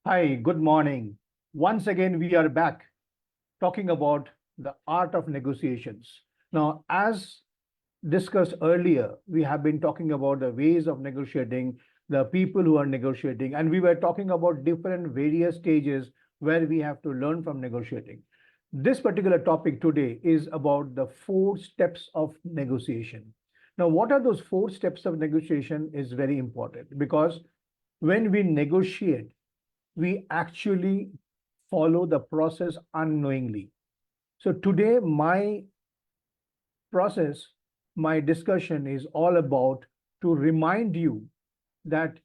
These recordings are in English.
Hi, good morning. Once again, we are back talking about the art of negotiations. Now, as discussed earlier, we have been talking about the ways of negotiating, the people who are negotiating, and we were talking about different various stages where we have to learn from negotiating. This particular topic today is about the 4 steps of negotiation. Now, what are those 4 steps of negotiation is very important because when we negotiate, we actually follow the process unknowingly. So today, process, my discussion is all about to remind you that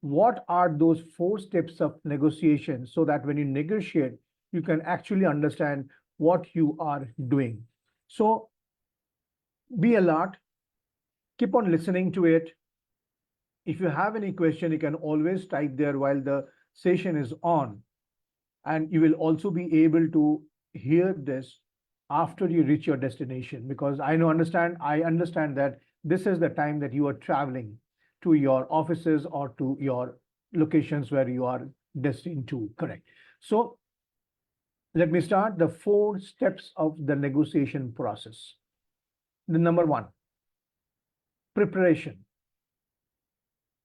what are those 4 steps of negotiation so that when you negotiate, you can actually understand what you are doing. So be alert, keep on listening to it. If you have any question, you can always type there while the session is on. And you will also be able to hear this after you reach your destination because I understand that this is the time that you are traveling to your offices or to your locations where you are destined to. Correct. So let me start the 4 steps of the negotiation process. The number one, preparation.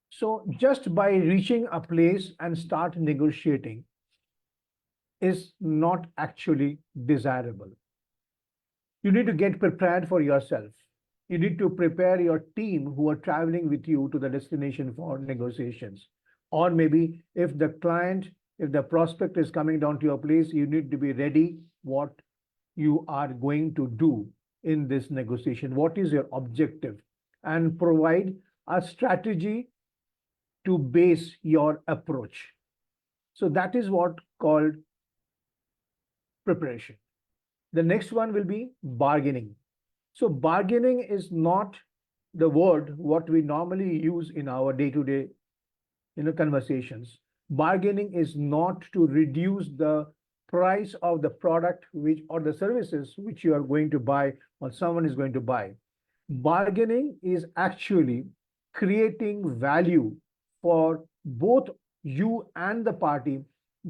So just by reaching a place and start negotiating is not actually desirable. You need to get prepared for yourself. You need to prepare your team who are traveling with you to the destination for negotiations. Or maybe if the prospect is coming down to your place, you need to be ready what you are going to do in this negotiation. What is your objective? And provide a strategy to base your approach. So that is what called preparation. The next one will be bargaining. So bargaining is not the word what we normally use in our day-to-day conversations. Bargaining is not to reduce the price of the product which or the services which you are going to buy or someone is going to buy. Bargaining is actually creating value for both you and the party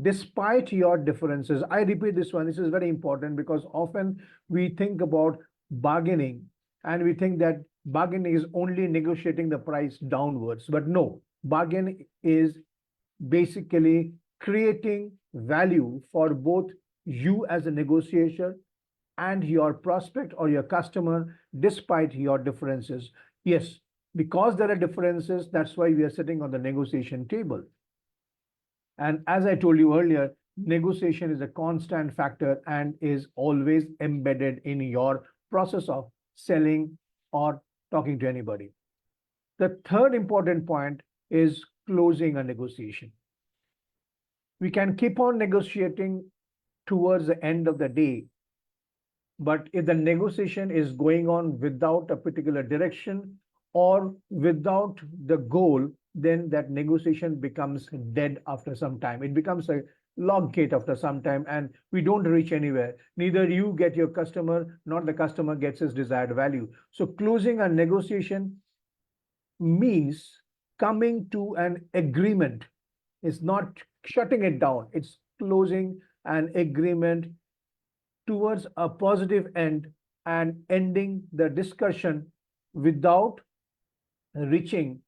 despite your differences. I repeat this one, this is very important because often we think about bargaining and we think that bargaining is only negotiating the price downwards. But no, bargaining is basically creating value for both you as a negotiator and your prospect or your customer despite your differences. Yes, because there are differences, that's why we are sitting on the negotiation table. And as I told you earlier, negotiation is a constant factor and is always embedded in your process of selling or talking to anybody. The third important point is closing a negotiation. We can keep on negotiating towards the end of the day, but if the negotiation is going on without a particular direction or without the goal, then that negotiation becomes dead after some time. It becomes a log gate after some time, and we don't reach anywhere. Neither you get your customer, nor the customer gets his desired value. So closing a negotiation means coming to an agreement. It's not shutting it down. It's closing an agreement towards a positive end and ending the discussion without reaching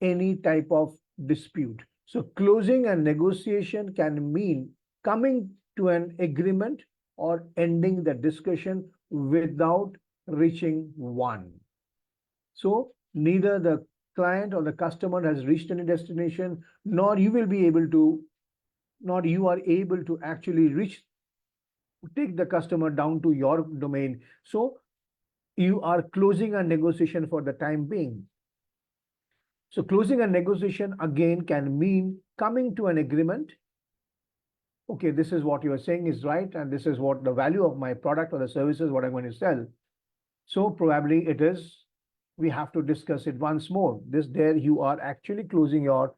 any type of dispute. So closing a negotiation can mean coming to an agreement or ending the discussion without reaching one. So neither the client or the customer has reached any destination, nor you will be able to, nor you are able to actually take the customer down to your domain. So you are closing a negotiation for the time being. So closing a negotiation again can mean coming to an agreement. Okay, this is what you are saying is right, and this is what the value of my product or the services what I'm going to sell. So probably it is, we have to discuss it once more. There you are actually closing your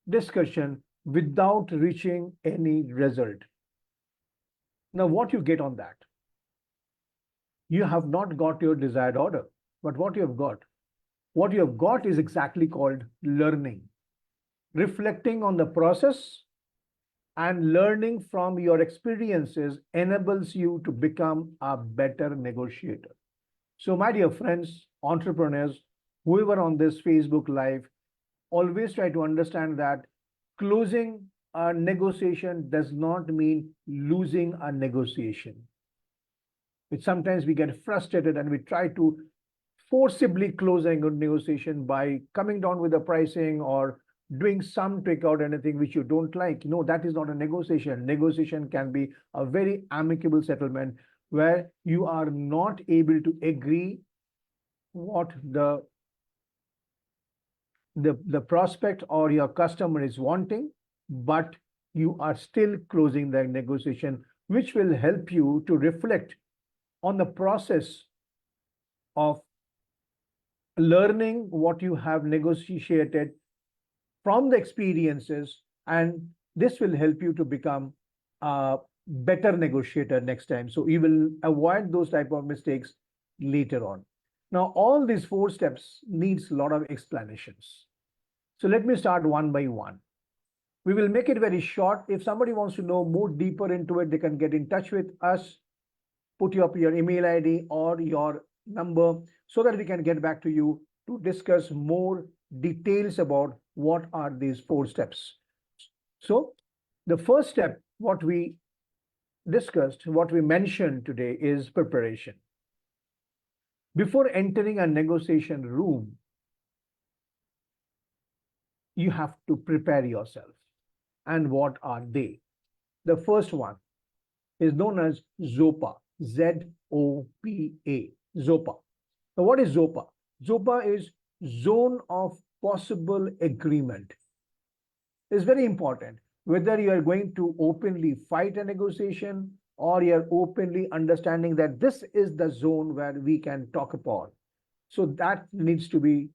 discussion without reaching any result. Now, what you get on that? You have not got your desired order, but what you have got? What you have got is exactly called learning. reflecting on the process and learning from your experiences enables you to become a better negotiator. So, my dear friends, entrepreneurs, whoever on this Facebook Live, always try to understand that closing a negotiation does not mean losing a negotiation. Which sometimes we get frustrated and we try to forcibly close a negotiation by coming down with the pricing or doing some trick out anything which you don't like. No, that is not a negotiation. Negotiation can be a very amicable settlement where you are not able to agree what the prospect or your customer is wanting, but you are still closing the negotiation, which will help you to reflect on the process of learning what you have negotiated from the experiences, and this will help you to become a better negotiator next time. So you will avoid those type of mistakes later on. Now, all these 4 steps needs a lot of explanations. So let me start one by one. We will make it very short. If somebody wants to know more deeper into it, they can get in touch with us, put up your email ID or your number so that we can get back to you to discuss more details about what are these 4 steps. So the first step, what we discussed, what we mentioned today is preparation. Before entering a negotiation room, you have to prepare yourself. And what are they? The first one is known as ZOPA, Z-O-P-A, ZOPA. So what is ZOPA? ZOPA is Zone of Possible Agreement. It's very important. Whether you are going to openly fight a negotiation or you are openly understanding that this is the zone where we can talk about. So that needs to be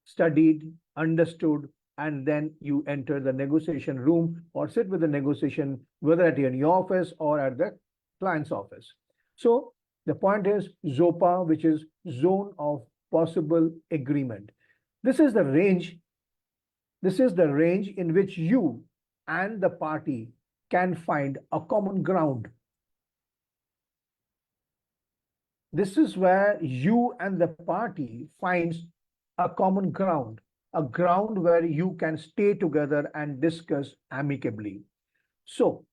studied, understood, and then you enter the negotiation room or sit with the negotiation, whether at your office or at the client's office. So the point is ZOPA, which is Zone of Possible Agreement. This is the range. This is the range in which you and the party can find a common ground. This is where you and the party finds a common ground, a ground where you can stay together and discuss amicably. So,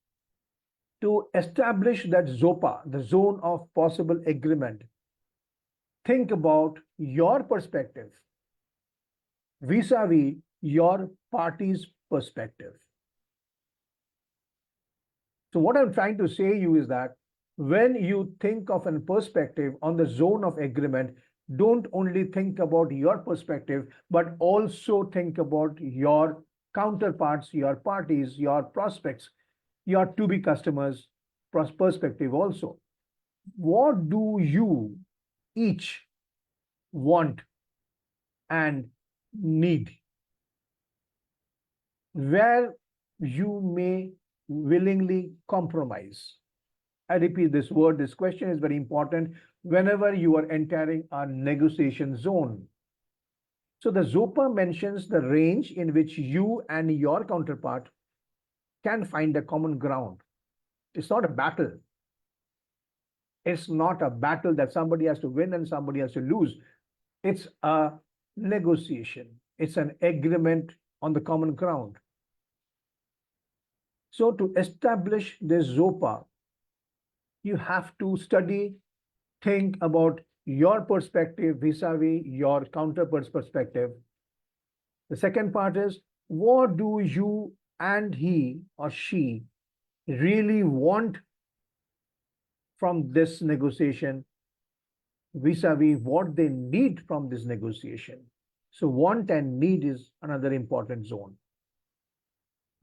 to establish that ZOPA, the Zone of Possible Agreement, think about your perspective vis-a-vis your party's perspective. So what I'm trying to say you is that when you think of a perspective on the zone of agreement, don't only think about your perspective, but also think about your counterparts, your parties, your prospects, your to-be customers' perspective also. What do you each want and need? Where you may willingly compromise. I repeat this word, this question is very important whenever you are entering a negotiation zone. So the ZOPA mentions the range in which you and your counterpart can find a common ground. It's not a battle. It's not a battle that somebody has to win and somebody has to lose. It's a negotiation. It's an agreement on the common ground. So to establish this ZOPA, you have to study, think about your perspective vis-a-vis your counterpart's perspective. The second part is, what do you and he or she really want from this negotiation vis-a-vis what they need from this negotiation? So want and need is another important zone.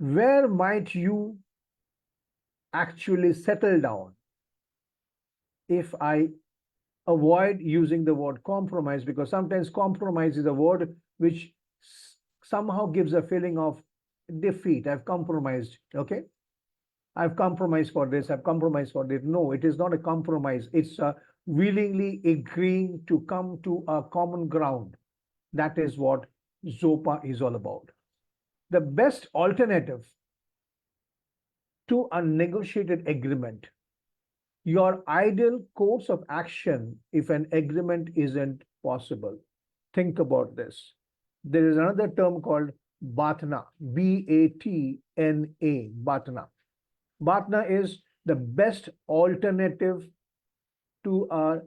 Where might you actually settle down? If I avoid using the word compromise, because sometimes compromise is a word which somehow gives a feeling of defeat. I've compromised, okay? I've compromised for this, I've compromised for this. No, it is not a compromise. It's willingly agreeing to come to a common ground. That is what ZOPA is all about. the best alternative to a negotiated agreement, your ideal course of action if an agreement isn't possible. Think about this. There is another term called BATNA, BATNA, BATNA. BATNA is the best alternative to a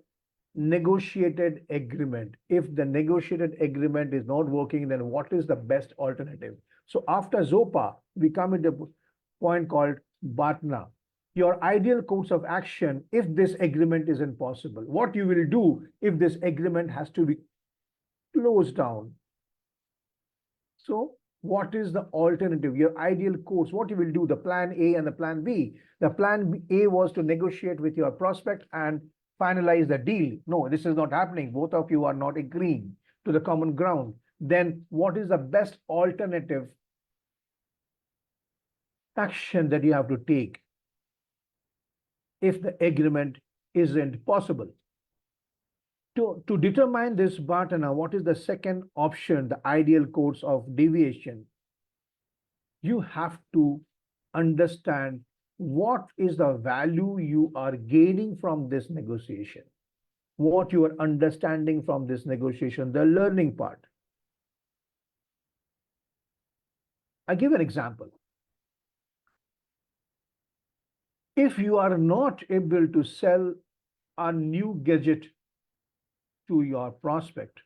negotiated agreement. If the negotiated agreement is not working, then what is the best alternative? So after ZOPA, we come into a point called BATNA. Your ideal course of action if this agreement isn't possible. What you will do if this agreement has to be closed down. So what is the alternative? Your ideal course, what you will do, the plan A and the plan B. The plan A was to negotiate with your prospect and finalize the deal. No, this is not happening. Both of you are not agreeing to the common ground. Then what is the best alternative action that you have to take if the agreement isn't possible? To determine this BATNA, what is the second option, the ideal course of deviation? You have to understand what is the value you are gaining from this negotiation, what you are understanding from this negotiation, the learning part. I give an example. If you are not able to sell a new gadget to your prospect,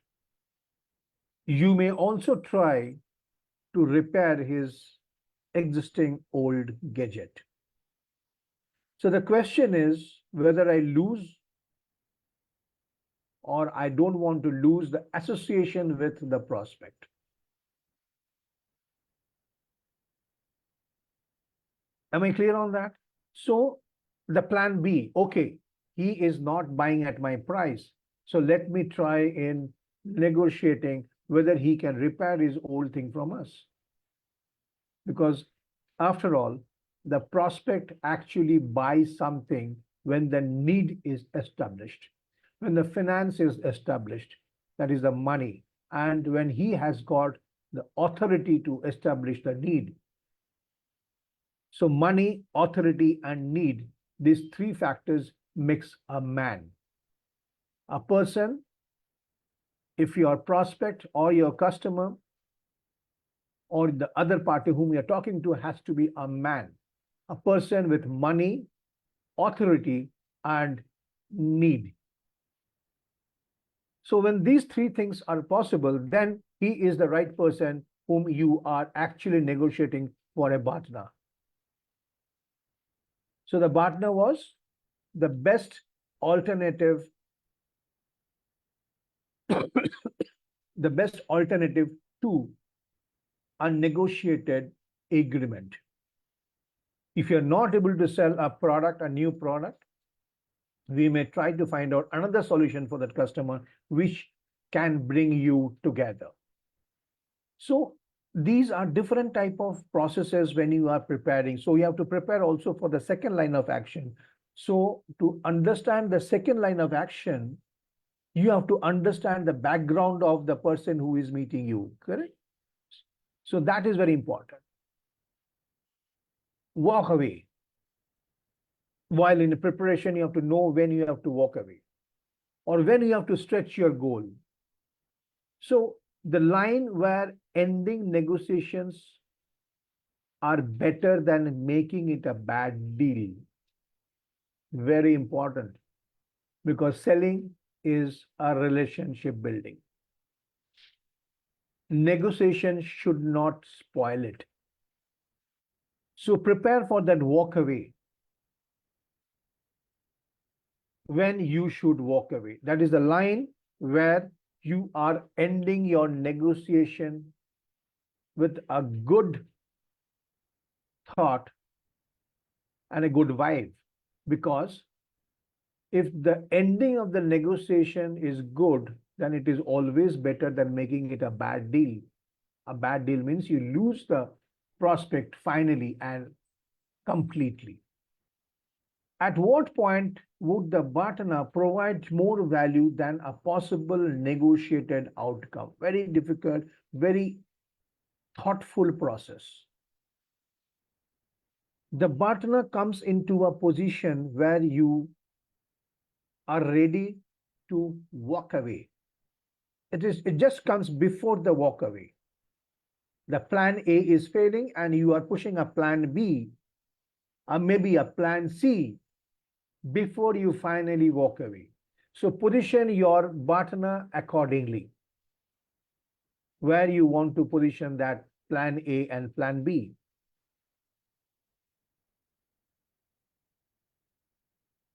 you may also try to repair his existing old gadget. So the question is whether I lose or I don't want to lose the association with the prospect. Am I clear on that? So the plan B, okay, he is not buying at my price. So let me try in negotiating whether he can repair his old thing from us. Because after all, the prospect actually buys something when the need is established, when the finance is established, that is the money, and when he has got the authority to establish the need. So money, authority, and need, these three factors makes a man. A person, if your prospect or your customer or the other party whom you're talking to has to be a man, a person with money, authority, and need. So when these three things are possible, then he is the right person whom you are actually negotiating for a BATNA. So the BATNA was the best alternative, the best alternative to a negotiated agreement. If you're not able to sell a product, a new product, we may try to find out another solution for that customer which can bring you together. So these are different type of processes when you are preparing. So you have to prepare also for the second line of action. So to understand the second line of action, you have to understand the background of the person who is meeting you, correct? So that is very important. Walk away. While in preparation, you have to know when you have to walk away or when you have to stretch your goal. So the line where ending negotiations are better than making it a bad deal, very important, because selling is a relationship building. Negotiation should not spoil it. So prepare for that walk away. When you should walk away. That is the line where you are ending your negotiation with a good thought and a good vibe. Because if the ending of the negotiation is good, then it is always better than making it a bad deal. A bad deal means you lose the prospect finally and completely. At what point would the BATNA provide more value than a possible negotiated outcome? Very difficult, very thoughtful process. The partner comes into a position where you are ready to walk away. It just comes before the walk away. The plan A is failing and you are pushing a plan B or maybe a plan C before you finally walk away. So position your partner accordingly, where you want to position that plan A and plan B.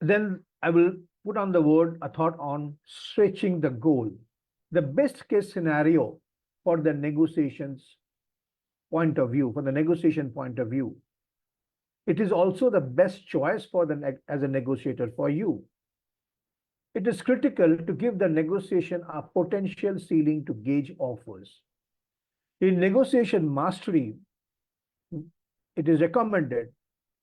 Then I will put on the word, a thought on stretching the goal. The best case scenario for the negotiations point of view, for the negotiation point of view, it is also the best choice for as a negotiator for you. It is critical to give the negotiation a potential ceiling to gauge offers. In negotiation mastery, it is recommended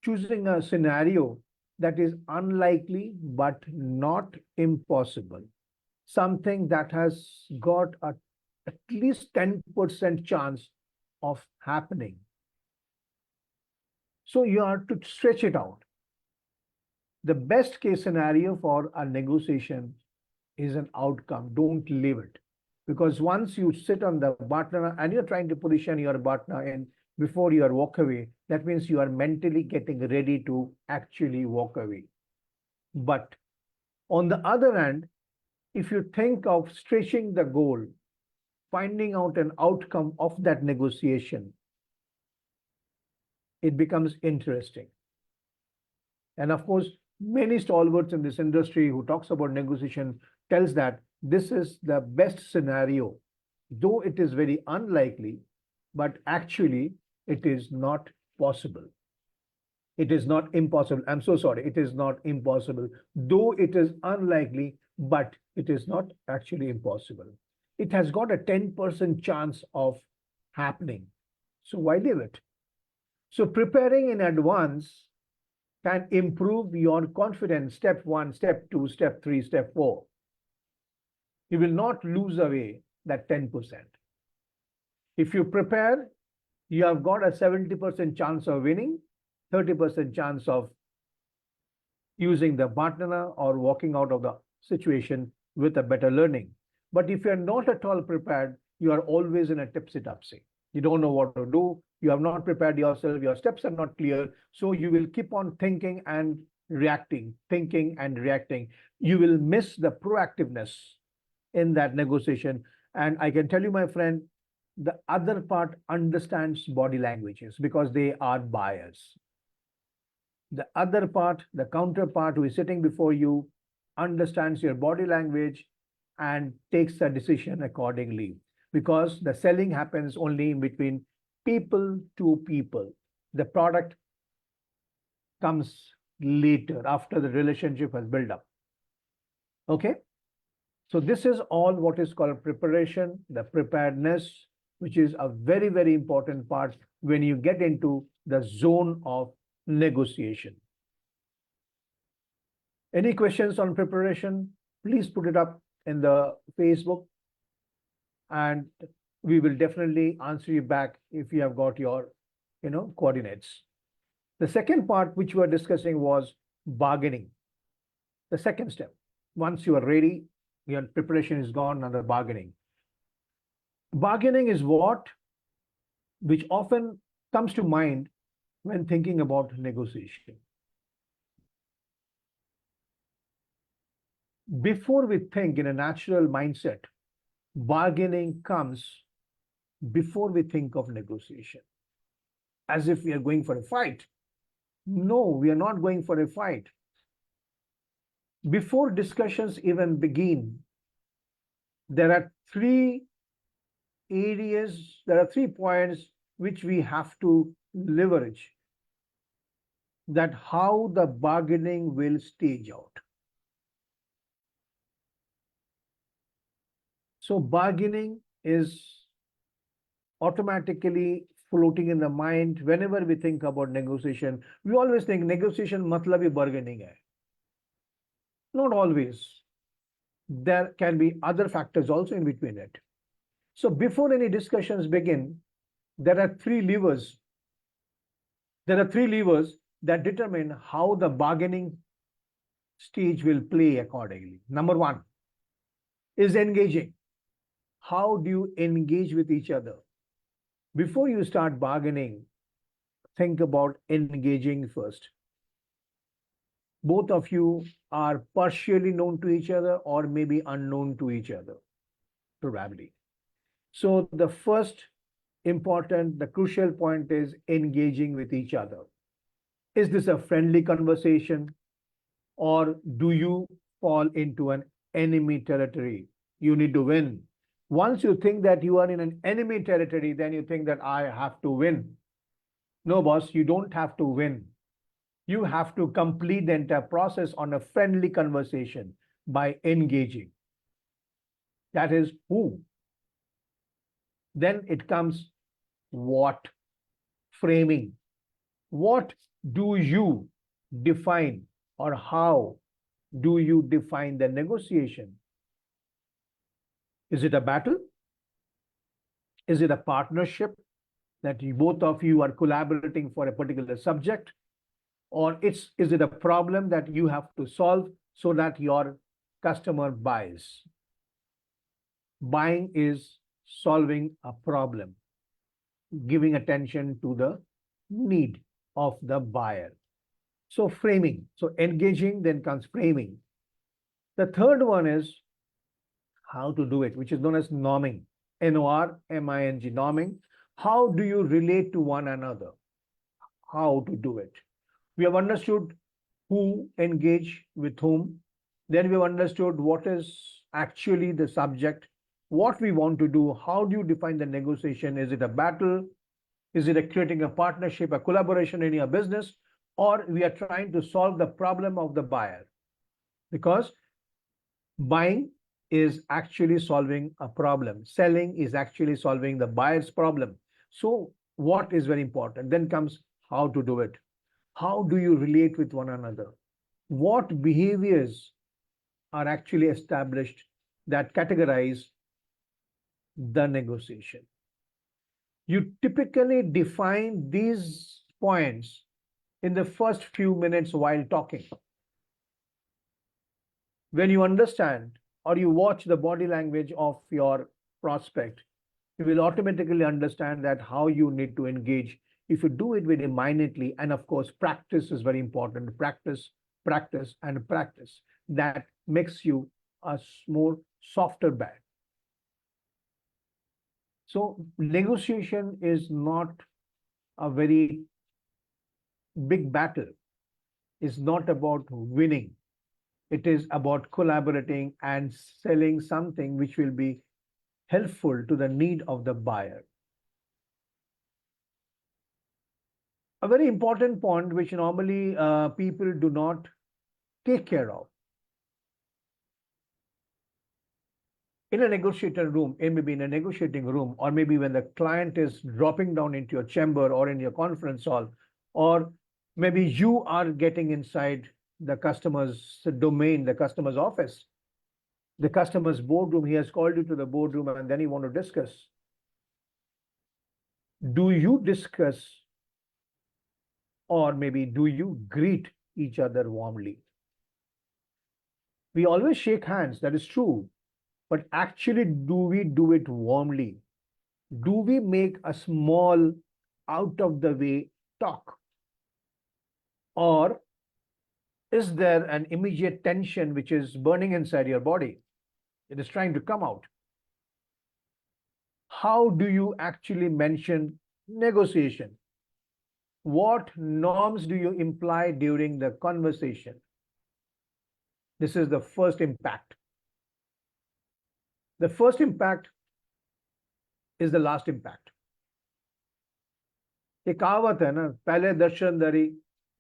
choosing a scenario that is unlikely but not impossible. Something that has got at least 10% chance of happening. So you have to stretch it out. The best case scenario for a negotiation is an outcome. Don't leave it. Because once you sit on the partner and you're trying to position your partner in before you walk away, that means you are mentally getting ready to actually walk away. But on the other hand, if you think of stretching the goal, finding out an outcome of that negotiation, it becomes interesting. And of course, many stalwarts in this industry who talks about negotiation tells that this is the best scenario, though it is very unlikely, but actually it is not possible. It is not impossible. I'm so sorry. It is not impossible, though it is unlikely, but it is not actually impossible. It has got a 10% chance of happening. So why leave it? So preparing in advance can improve your confidence. Step 1, step 2, step 3, step 4. You will not lose away that 10%. If you prepare, you have got a 70% chance of winning, 30% chance of using the partner or walking out of the situation with a better learning. But if you're not at all prepared, you are always in a tipsy-topsy. You don't know what to do. You have not prepared yourself. Your steps are not clear. So you will keep on thinking and reacting, thinking and reacting. You will miss the proactiveness in that negotiation. And I can tell you, my friend, the other part understands body languages because they are buyers. The other part, the counterpart who is sitting before you, understands your body language and takes a decision accordingly, because the selling happens only in between people to people. The product comes later after the relationship has built up. Okay? So this is all what is called preparation, the preparedness, which is a very, very important part when you get into the zone of negotiation. Any questions on preparation? Please put it up in the Facebook and we will definitely answer you back if you have got your, coordinates. The second part which we were discussing was bargaining. The second step, once you are ready, your preparation is gone, and the bargaining. Bargaining is which often comes to mind when thinking about negotiation. Before we think in a natural mindset, bargaining comes before we think of negotiation, as if we are going for a fight. No, we are not going for a fight. Before discussions even begin, there are three points which we have to leverage, that how the bargaining will stage out. So bargaining is automatically floating in the mind whenever we think about negotiation. We always think negotiation matlab hi bargaining hai. Not always. There can be other factors also in between it. So before any discussions begin, there are three levers. There are three levers that determine how the bargaining stage will play accordingly. Number one is engaging. How do you engage with each other? Before you start bargaining, think about engaging first. Both of you are partially known to each other or maybe unknown to each other, probably. So the first important, the crucial point is engaging with each other. Is this a friendly conversation or do you fall into an enemy territory? You need to win. Once you think that you are in an enemy territory, then you think that I have to win. No, boss, you don't have to win. You have to complete the entire process on a friendly conversation by engaging. That is who. Then it comes what, framing. What do you define or how do you define the negotiation? Is it a battle? Is it a partnership that both of you are collaborating for a particular subject? Or is it a problem that you have to solve so that your customer buys? Buying is solving a problem, giving attention to the need of the buyer. So framing, so engaging, then comes framing. The third one is how to do it, which is known as norming, N-O-R-M-I-N-G, norming. How do you relate to one another? How to do it? We have understood who engage with whom. Then we have understood what is actually the subject, what we want to do, how do you define the negotiation? Is it a battle? Is it creating a partnership, a collaboration in your business? Or we are trying to solve the problem of the buyer? Because buying is actually solving a problem. Selling is actually solving the buyer's problem. So what is very important? Then comes how to do it. How do you relate with one another? What behaviors are actually established that categorize the negotiation? You typically define these points in the first few minutes while talking. When you understand or you watch the body language of your prospect, you will automatically understand that how you need to engage. If you do it very minutely, and of course, practice is very important. Practice, practice, and practice. That makes you a more softer buyer. So negotiation is not a very big battle. It's not about winning. It is about collaborating and selling something which will be helpful to the need of the buyer. A very important point which normally people do not take care of. In a negotiating room, maybe in a negotiating room, or maybe when the client is dropping down into your chamber or in your conference hall, or maybe you are getting inside the customer's domain, the customer's office, the customer's boardroom, he has called you to the boardroom and then you want to discuss. Do you discuss or maybe do you greet each other warmly? We always shake hands, that is true. But actually, do we do it warmly? Do we make a small, out of the way talk? Or is there an immediate tension which is burning inside your body? It is trying to come out. How do you actually mention negotiation? What norms do you imply during the conversation? This is the first impact. The first impact is the last impact. एक कहावत है ना, पहले दर्शनदारी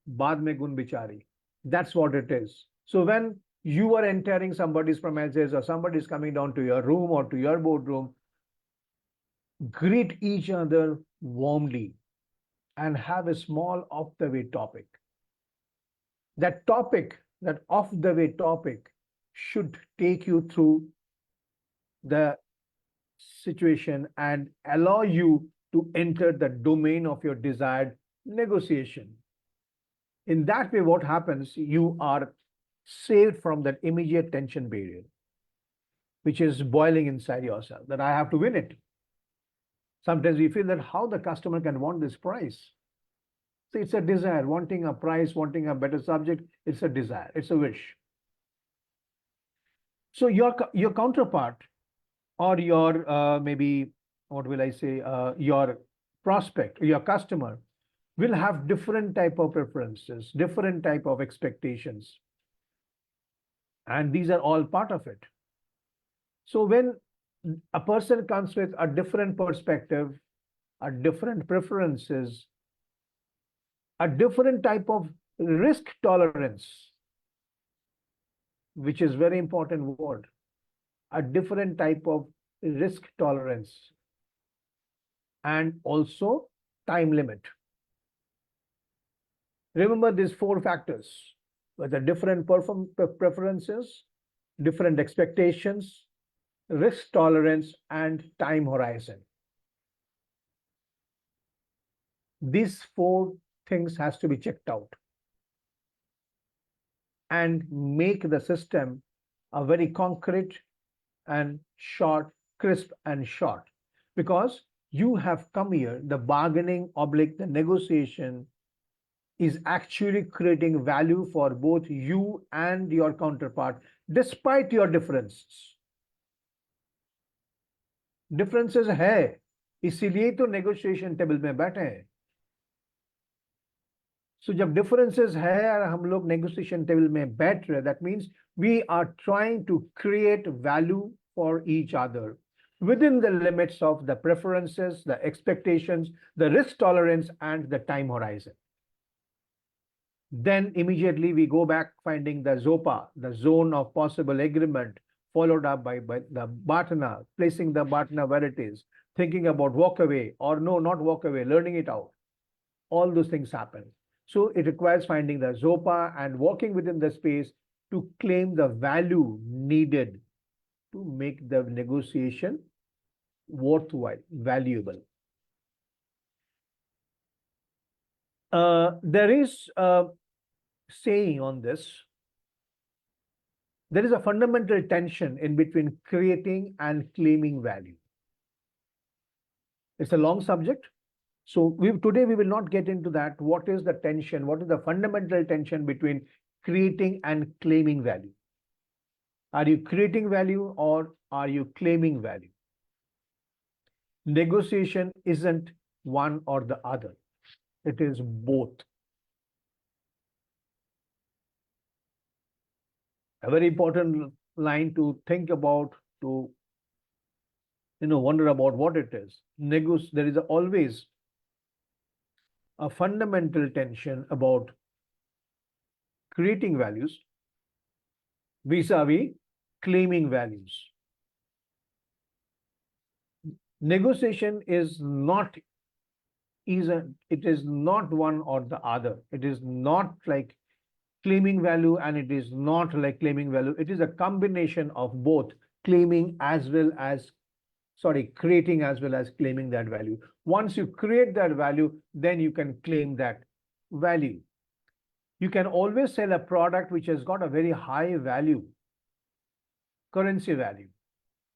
बाद में गुण बिचारी. That's what it is. So when you are entering somebody's premises or somebody is coming down to your room or to your boardroom, greet each other warmly and have a small off-the-way topic. That topic, that off-the-way topic should take you through the situation and allow you to enter the domain of your desired negotiation. In that way, what happens, you are saved from that immediate tension barrier, which is boiling inside yourself, that I have to win it. Sometimes we feel that how the customer can want this price. So it's a desire, wanting a price, wanting a better subject. It's a desire, it's a wish. So your counterpart or your maybe, what will I say, your prospect, your customer will have different type of preferences, different type of expectations. And these are all part of it. So when a person comes with a different perspective, a different preferences, a different type of risk tolerance, which is very important word, a different type of risk tolerance, and also time limit. Remember these four factors, with the different preferences, different expectations, risk tolerance, and time horizon. These four things has to be checked out and make the system a very concrete and short, crisp and short, because you have come here, the bargaining oblique, the negotiation is actually creating value for both you and your counterpart, despite your differences. Differences है, इसीलिए तो negotiation table में बैठे हैं. So जब differences है और हम लोग negotiation table में बैठ रहे, that means we are trying to create value for each other within the limits of the preferences, the expectations, the risk tolerance, and the time horizon. Then immediately we go back finding the ZOPA, the zone of possible agreement, followed up by the BATNA, placing the BATNA where it is, thinking about walk away or no, not walk away, learning it out. All those things happen. So it requires finding the ZOPA and walking within the space to claim the value needed to make the negotiation worthwhile, valuable. There is a saying on this. There is a fundamental tension in between creating and claiming value. It's a long subject. So today we will not get into that. What is the tension? What is the fundamental tension between creating and claiming value? Are you creating value or are you claiming value? Negotiation isn't one or the other. It is both. A very important line to think about, to wonder about what it is. There is always a fundamental tension about creating values vis-a-vis claiming values. Negotiation is not it is not one or the other. It is not like claiming value and it is not like claiming value. It is a combination of both claiming as well as, creating as well as claiming that value. Once you create that value, then you can claim that value. You can always sell a product which has got a very high value, currency value.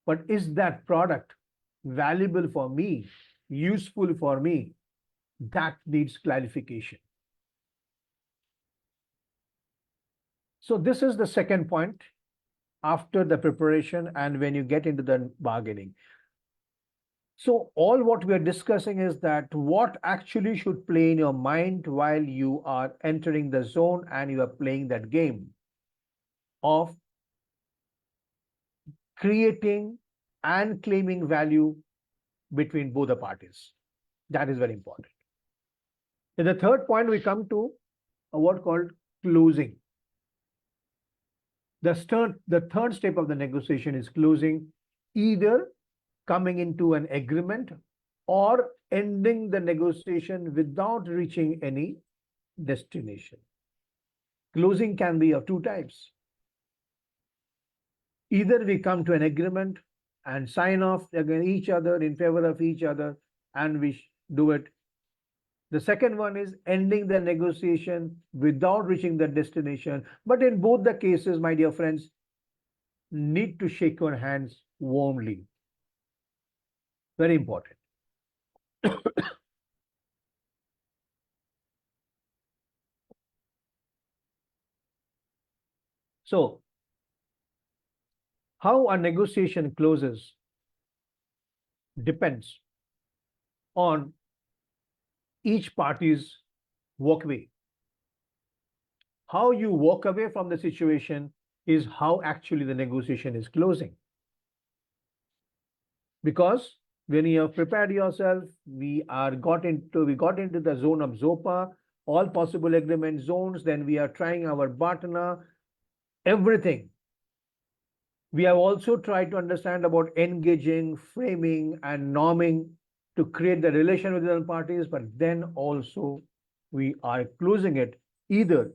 But is that product valuable for me, useful for me? That needs clarification. So this is the second point after the preparation and when you get into the bargaining. So all what we are discussing is that what actually should play in your mind while you are entering the zone and you are playing that game of creating and claiming value between both the parties. That is very important. In the third point, we come to a word called closing. The third step of the negotiation is closing, either coming into an agreement or ending the negotiation without reaching any destination. Closing can be of two types. Either we come to an agreement and sign off against each other in favor of each other, and we do it. The second one is ending the negotiation without reaching the destination. But in both the cases, my dear friends, need to shake your hands warmly. Very important. So, how a negotiation closes depends on each party's walkway. How you walk away from the situation is how actually the negotiation is closing. Because when you have prepared yourself, we got into the zone of ZOPA, all possible agreement zones, then we are trying our BATNA, everything. We have also tried to understand about engaging, framing, and norming to create the relation with the other parties, but then also we are closing it, either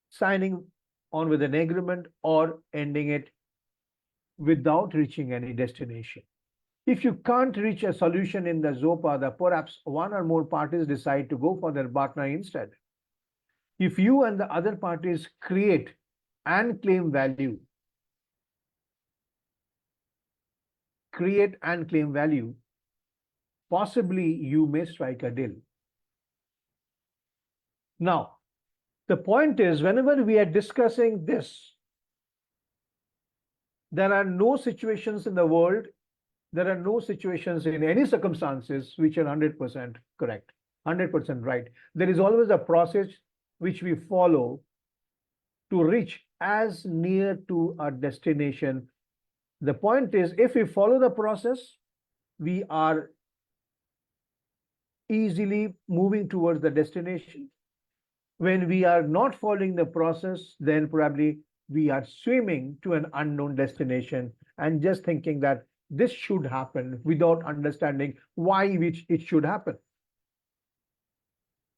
signing on with an agreement or ending it without reaching any destination. If you can't reach a solution in the ZOPA, perhaps one or more parties decide to go for their BATNA instead. If you and the other parties create and claim value, possibly you may strike a deal. Now, the point is, whenever we are discussing this, there are no situations in the world, there are no situations in any circumstances which are 100% correct, 100% right. There is always a process which we follow to reach as near to our destination. The point is, if we follow the process, we are easily moving towards the destination. When we are not following the process, then probably we are swimming to an unknown destination and just thinking that this should happen without understanding why it should happen.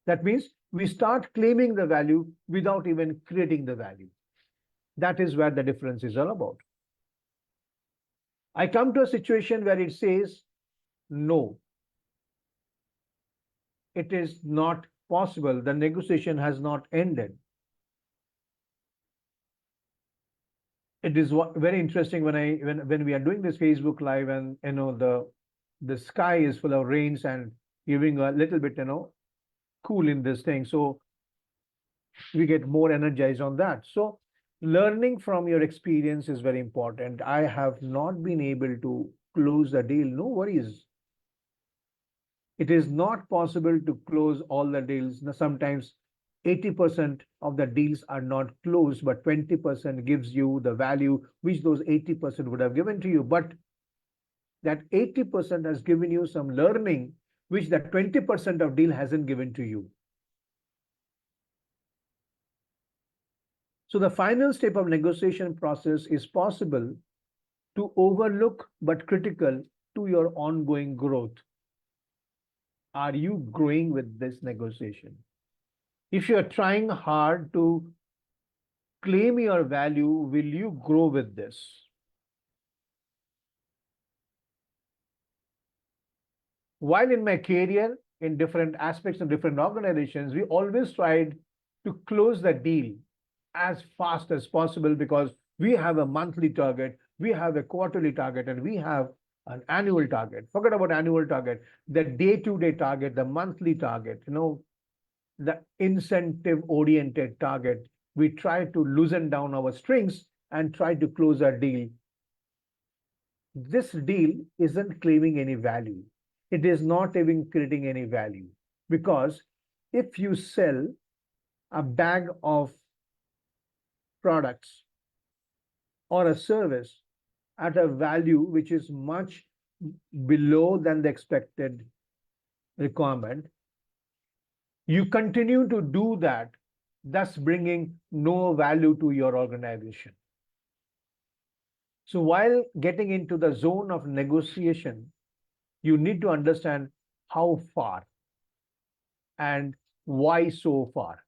That means we start claiming the value without even creating the value. That is where the difference is all about. I come to a situation where it says, no, it is not possible. The negotiation has not ended. It is very interesting when we are doing this Facebook Live and the sky is full of rains and giving a little bit cool in this thing, so we get more energized on that. So learning from your experience is very important. I have not been able to close the deal. No worries. It is not possible to close all the deals. Now, sometimes 80% of the deals are not closed, but 20% gives you the value which those 80% would have given to you. But that 80% has given you some learning which that 20% of deal hasn't given to you. So the final step of negotiation process is possible to overlook but critical to your ongoing growth. Are you growing with this negotiation? If you are trying hard to claim your value, will you grow with this? While in my career, in different aspects of different organizations, we always tried to close the deal as fast as possible because we have a monthly target, we have a quarterly target, and we have an annual target. Forget about annual target, the day-to-day target, the monthly target, the incentive-oriented target. We try to loosen down our strings and try to close our deal. This deal isn't claiming any value. It is not even creating any value, because if you sell a bag of products or a service at a value which is much below than the expected requirement, you continue to do that, thus bringing no value to your organization. So while getting into the zone of negotiation, you need to understand how far and why so far.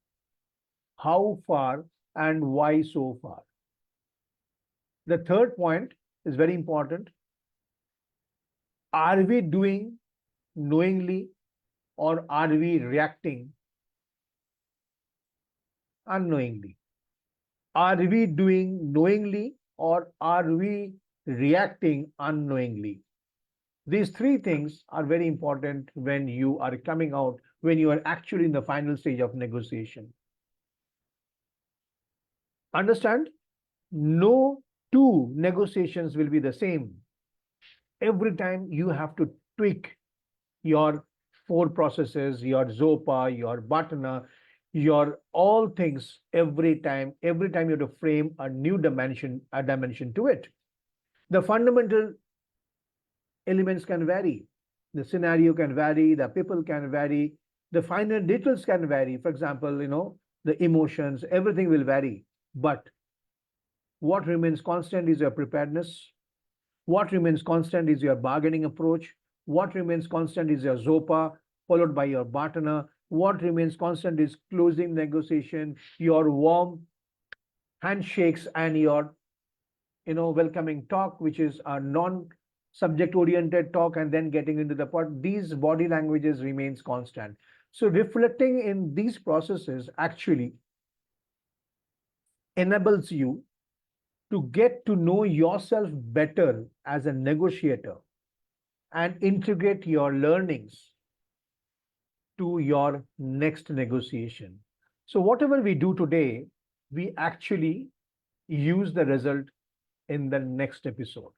How far and why so far. The third point is very important. Are we doing knowingly, or are we reacting unknowingly? Are we doing knowingly, or are we reacting unknowingly? These three things are very important when you are coming out, when you are actually in the final stage of negotiation. Understand? No two negotiations will be the same. Every time you have to tweak your four processes, your ZOPA, your BATNA, your all things every time you have to frame a dimension to it. The fundamental elements can vary. The scenario can vary, the people can vary, the finer details can vary. For example, the emotions, everything will vary. But what remains constant is your preparedness. What remains constant is your bargaining approach. What remains constant is your ZOPA, followed by your BATNA. What remains constant is closing negotiation, your warm handshakes, and your welcoming talk, which is a non-subject oriented talk, and then getting into the part. These body languages remains constant. So reflecting in these processes actually enables you to get to know yourself better as a negotiator and integrate your learnings to your next negotiation. So whatever we do today, we actually use the result in the next episode.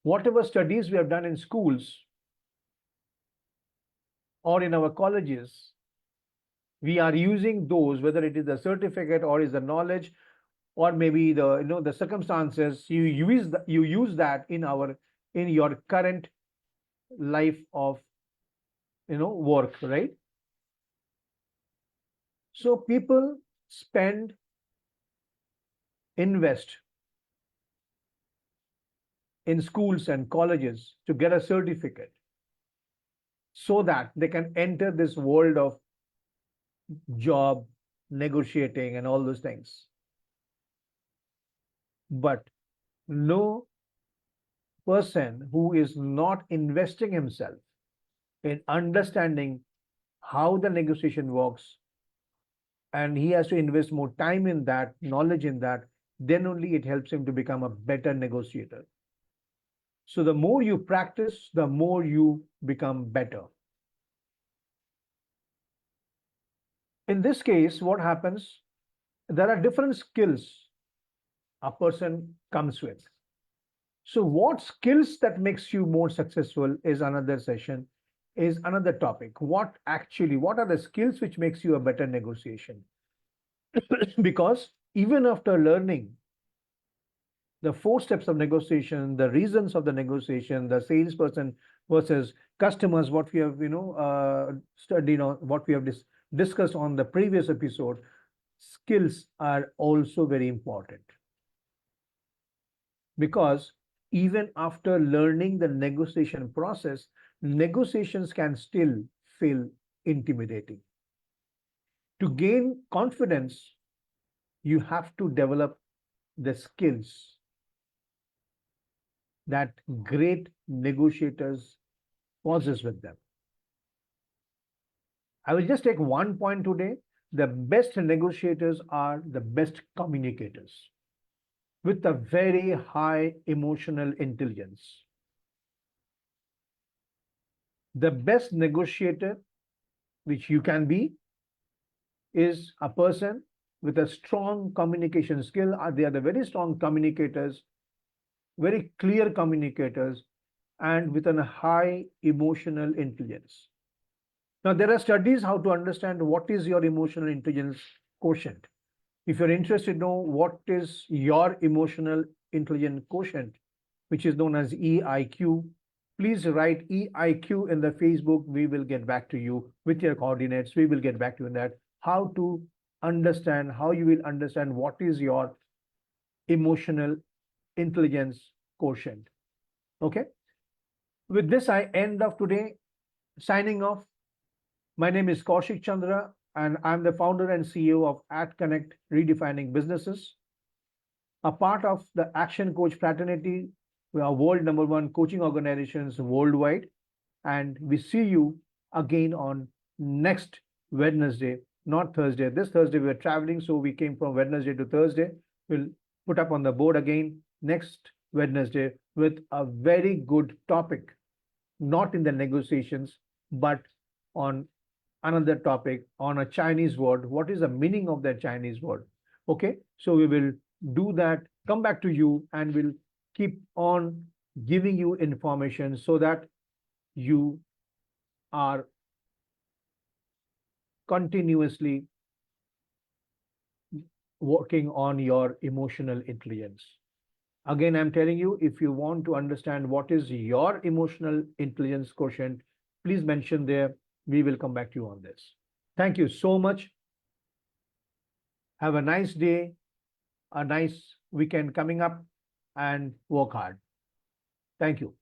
Whatever studies we have done in schools or in our colleges, we are using those, whether it is the certificate or is the knowledge, or maybe the circumstances, you use that in your current life of work, right? So people invest in schools and colleges to get a certificate so that they can enter this world of job, negotiating, and all those things. But no person who is not investing himself in understanding how the negotiation works, and he has to invest more time in that, knowledge in that, then only it helps him to become a better negotiator. So the more you practice, the more you become better. In this case, what happens? There are different skills a person comes with. So what skills that makes you more successful is another session, is another topic. What are the skills which makes you a better negotiation? Because even after learning the four steps of negotiation, the reasons of the negotiation, the salesperson versus customers, what we have studied on, what we have discussed on the previous episode, skills are also very important. Because even after learning the negotiation process, negotiations can still feel intimidating. To gain confidence, you have to develop the skills that great negotiators possess with them. I will just take one point today. The best negotiators are the best communicators with a very high emotional intelligence. The best negotiator which you can be is a person with a strong communication skill. They are the very strong communicators, very clear communicators, and with a high emotional intelligence. Now, there are studies how to understand what is your emotional intelligence quotient. If you're interested to know what is your emotional intelligence quotient, which is known as EIQ, please write EIQ in the Facebook. We will get back to you with your coordinates. We will get back to you in that. How to understand, how you will understand what is your emotional intelligence quotient. Okay. With this, I end of today. Signing off. My name is Kaushik Chandra, and I'm the founder and CEO of AtConnect Redefining Businesses, a part of the Action Coach fraternity. We are world #1 coaching organizations worldwide, and we see you again on next Wednesday, not Thursday. This Thursday we are traveling, so we came from Wednesday to Thursday. We'll put up on the board again next Wednesday with a very good topic, not in the negotiations, but on another topic, on a Chinese word. What is the meaning of that Chinese word? Okay, so we will do that, come back to you, and we'll keep on giving you information so that you are continuously working on your emotional intelligence. Again, I'm telling you, if you want to understand what is your emotional intelligence quotient, please mention there. We will come back to you on this. Thank you so much. Have a nice day, a nice weekend coming up, and work hard. Thank you.